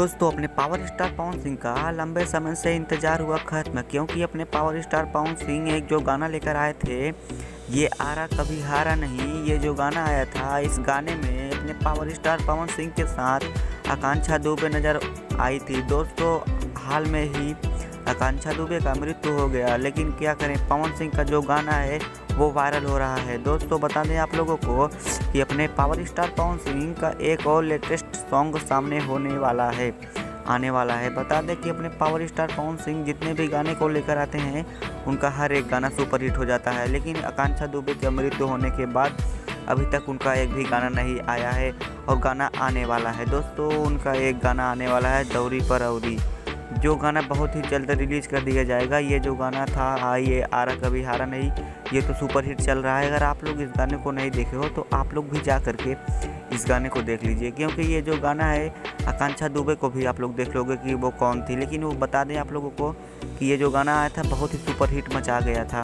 दोस्तों अपने power star Pawan Singh का लंबे समय से इंतजार हुआ खत्म, क्योंकि अपने पावर स्टार पवन सिंह एक जो गाना लेकर आए थे, ये आरा कभी हारा नहीं। ये जो गाना आया था, इस गाने में अपने पावर स्टार पवन सिंह के साथ आकांक्षा दुबे नजर आई थी। दोस्तों हाल में ही आकांक्षा दुबे का मृत्यु हो गया, लेकिन क्या करें, पवन सिंह का जो गाना है वो वायरल हो रहा है। दोस्तों बता दें आप लोगों को कि अपने पावर स्टार पवन सिंह का एक और लेटेस्ट सॉन्ग सामने आने वाला है। बता दें कि अपने पावर स्टार पवन सिंह जितने भी गाने को लेकर आते हैं, उनका हर एक गाना सुपरहिट हो जाता है। लेकिन आकांक्षा दुबे के मृत्यु होने के बाद अभी तक उनका एक भी गाना नहीं आया है और गाना आने वाला है। दोस्तों उनका एक गाना आने वाला है, दौरी पर अवरी, जो गाना बहुत ही जल्द रिलीज़ कर दिया जाएगा। ये जो गाना था, ये आरा कभी हारा नहीं, ये तो सुपरहिट चल रहा है। अगर आप लोग इस गाने को नहीं देखे हो तो आप लोग भी जा करके इस गाने को देख लीजिए, क्योंकि ये जो गाना है आकांक्षा दुबे को भी आप लोग देख लोगे कि वो कौन थी। लेकिन वो बता दें आप लोगों को कि ये जो गाना आया था बहुत ही सुपरहिट मचा गया था।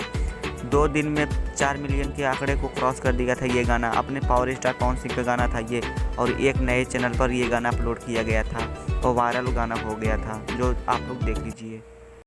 2 दिन में 4 मिलियन के आंकड़े को क्रॉस कर दिया था ये गाना। अपने पावर स्टार पवन सिंह का गाना था ये, और एक नए चैनल पर ये गाना अपलोड किया गया था और वायरल गाना हो गया था, जो आप लोग देख लीजिए।